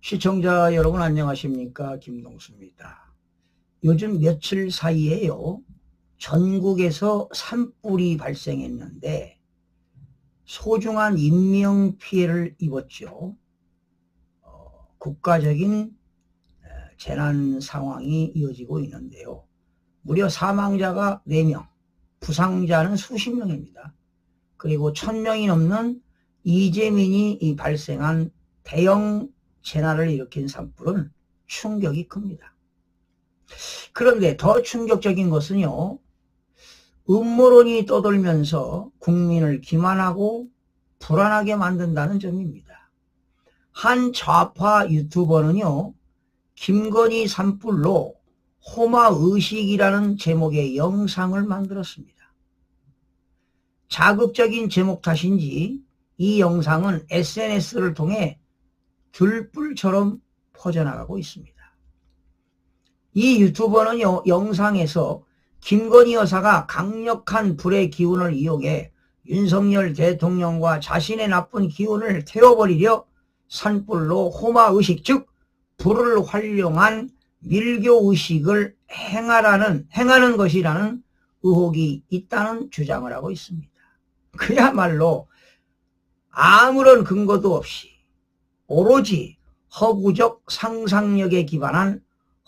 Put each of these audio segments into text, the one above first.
시청자 여러분 안녕하십니까? 김동수입니다. 요즘 며칠 사이에요, 전국에서 산불이 발생했는데 소중한 인명피해를 입었죠. 국가적인 재난 상황이 이어지고 있는데요. 무려 사망자가 4명, 부상자는 수십 명입니다. 그리고 1000명이 넘는 이재민이 발생한 대형 재난을 일으킨 산불은 충격이 큽니다. 그런데 더 충격적인 것은요, 음모론이 떠돌면서 국민을 기만하고 불안하게 만든다는 점입니다. 한 좌파 유튜버는요, 김건희 산불로 호마의식이라는 제목의 영상을 만들었습니다. 자극적인 제목 탓인지 이 영상은 SNS를 통해 들불처럼 퍼져나가고 있습니다. 이 유튜버는요, 영상에서 김건희 여사가 강력한 불의 기운을 이용해 윤석열 대통령과 자신의 나쁜 기운을 태워버리려 산불로 호마의식, 즉 불을 활용한 밀교의식을 행하는 것이라는 의혹이 있다는 주장을 하고 있습니다. 그야말로 아무런 근거도 없이 오로지 허구적 상상력에 기반한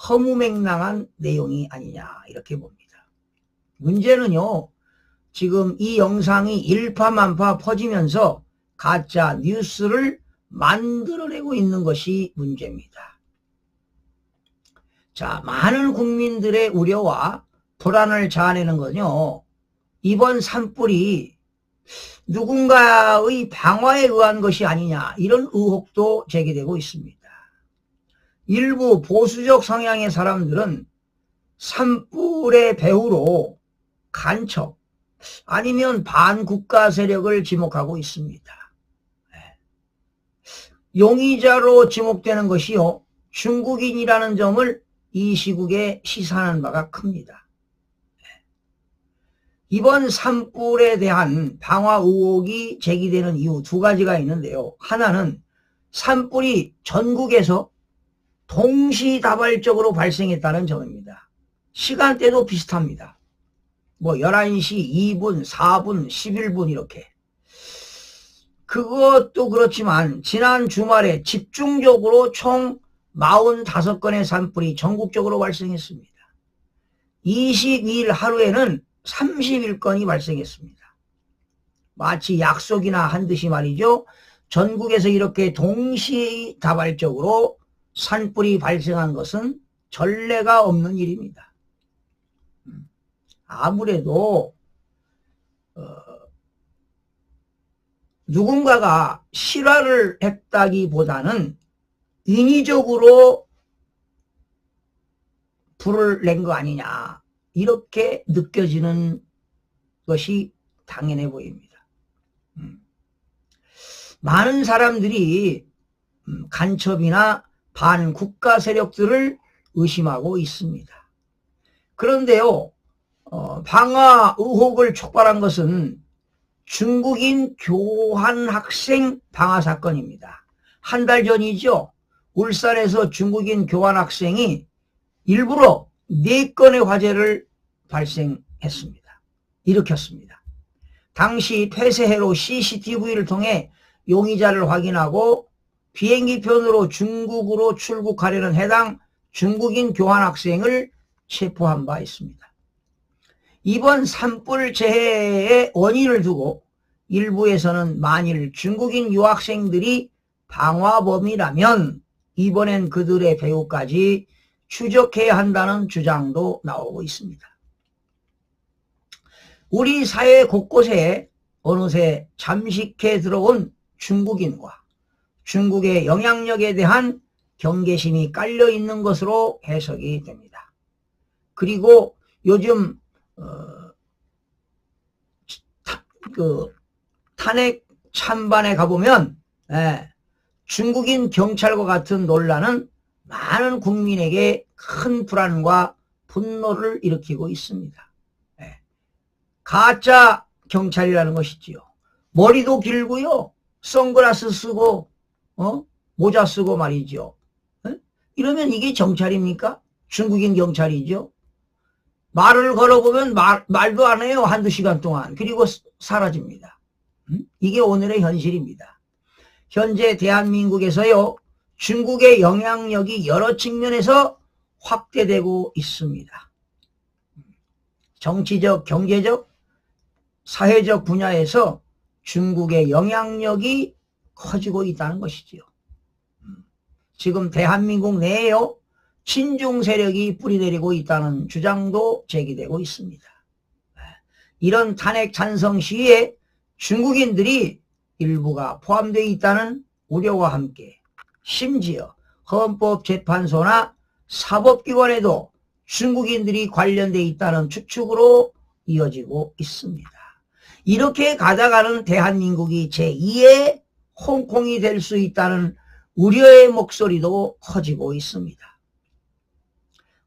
허무맹랑한 내용이 아니냐, 이렇게 봅니다. 문제는요, 지금 이 영상이 일파만파 퍼지면서 가짜 뉴스를 만들어내고 있는 것이 문제입니다. 자, 많은 국민들의 우려와 불안을 자아내는 건요, 이번 산불이 누군가의 방화에 의한 것이 아니냐, 이런 의혹도 제기되고 있습니다. 일부 보수적 성향의 사람들은 산불의 배후로 간첩 아니면 반국가 세력을 지목하고 있습니다. 용의자로 지목되는 것이요, 중국인이라는 점을 이 시국에 시사하는 바가 큽니다. 이번 산불에 대한 방화 의혹이 제기되는 이유 두 가지가 있는데요. 하나는 산불이 전국에서 동시다발적으로 발생했다는 점입니다. 시간대도 비슷합니다. 뭐 11시 2분, 4분, 11분 이렇게. 그것도 그렇지만 지난 주말에 집중적으로 총 45건의 산불이 전국적으로 발생했습니다. 22일 하루에는 31건이 발생했습니다. 마치 약속이나 한 듯이 말이죠. 전국에서 이렇게 동시다발적으로 산불이 발생한 것은 전례가 없는 일입니다. 아무래도 누군가가 실화를 했다기보다는 인위적으로 불을 낸 거 아니냐, 이렇게 느껴지는 것이 당연해 보입니다. 많은 사람들이 간첩이나 반국가 세력들을 의심하고 있습니다. 그런데요, 방화 의혹을 촉발한 것은 중국인 교환학생 방화 사건입니다. 한 달 전이죠. 울산에서 중국인 교환학생이 일부러 4건의 화재를 일으켰습니다. 당시 폐쇄해로 CCTV를 통해 용의자를 확인하고 비행기편으로 중국으로 출국하려는 해당 중국인 교환학생을 체포한 바 있습니다. 이번 산불 재해의 원인을 두고 일부에서는 만일 중국인 유학생들이 방화범이라면 이번엔 그들의 배후까지 추적해야 한다는 주장도 나오고 있습니다. 우리 사회 곳곳에 어느새 잠식해 들어온 중국인과 중국의 영향력에 대한 경계심이 깔려 있는 것으로 해석이 됩니다. 그리고 요즘 탄핵 찬반에 가보면 중국인 경찰과 같은 논란은 많은 국민에게 큰 불안과 분노를 일으키고 있습니다. 가짜 경찰이라는 것이지요. 머리도 길고요, 선글라스 쓰고 모자 쓰고 말이죠. 이러면 이게 정찰입니까? 중국인 경찰이죠. 말을 걸어보면 말도 안 해요. 한두 시간 동안. 그리고 사라집니다. 이게 오늘의 현실입니다. 현재 대한민국에서요, 중국의 영향력이 여러 측면에서 확대되고 있습니다. 정치적, 경제적, 사회적 분야에서 중국의 영향력이 커지고 있다는 것이지요. 지금 대한민국 내에요, 친중 세력이 뿌리내리고 있다는 주장도 제기되고 있습니다. 이런 탄핵 찬성 시위에 중국인들이 일부가 포함되어 있다는 우려와 함께 심지어 헌법재판소나 사법기관에도 중국인들이 관련되어 있다는 추측으로 이어지고 있습니다. 이렇게 가다가는 대한민국이 제2의 홍콩이 될 수 있다는 우려의 목소리도 커지고 있습니다.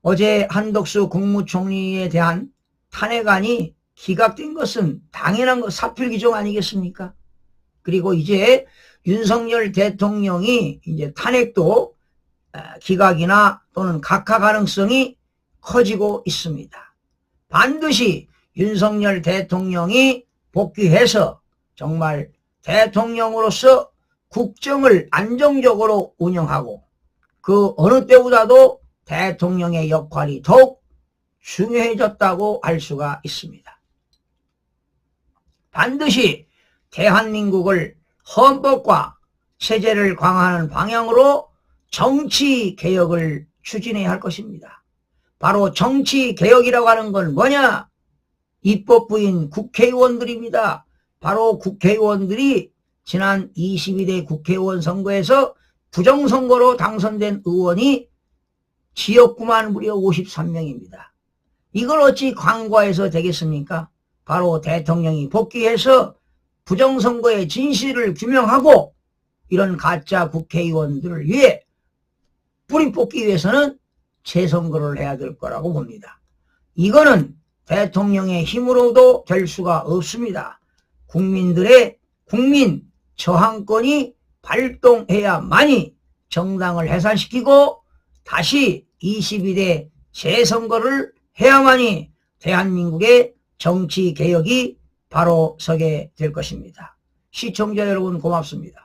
어제 한덕수 국무총리에 대한 탄핵안이 기각된 것은 당연한 것, 사필규정 아니겠습니까? 그리고 이제 윤석열 대통령이 이제 탄핵도 기각이나 또는 각하 가능성이 커지고 있습니다. 반드시 윤석열 대통령이 복귀해서 정말 대통령으로서 국정을 안정적으로 운영하고 그 어느 때보다도 대통령의 역할이 더욱 중요해졌다고 할 수가 있습니다. 반드시 대한민국을 헌법과 체제를 강화하는 방향으로 정치개혁을 추진해야 할 것입니다. 바로 정치개혁이라고 하는 건 뭐냐? 입법부인 국회의원들입니다. 바로 국회의원들이 지난 22대 국회의원 선거에서 부정선거로 당선된 의원이 지역구만 무려 53명입니다. 이걸 어찌 간과해서 되겠습니까? 바로 대통령이 복귀해서 부정선거의 진실을 규명하고 이런 가짜 국회의원들을 위해 뿌리 뽑기 위해서는 재선거를 해야 될 거라고 봅니다. 이거는 대통령의 힘으로도 될 수가 없습니다. 국민 저항권이 발동해야만이 정당을 해산시키고 다시 22대 재선거를 해야만이 대한민국의 정치개혁이 바로 서게 될 것입니다. 시청자 여러분 고맙습니다.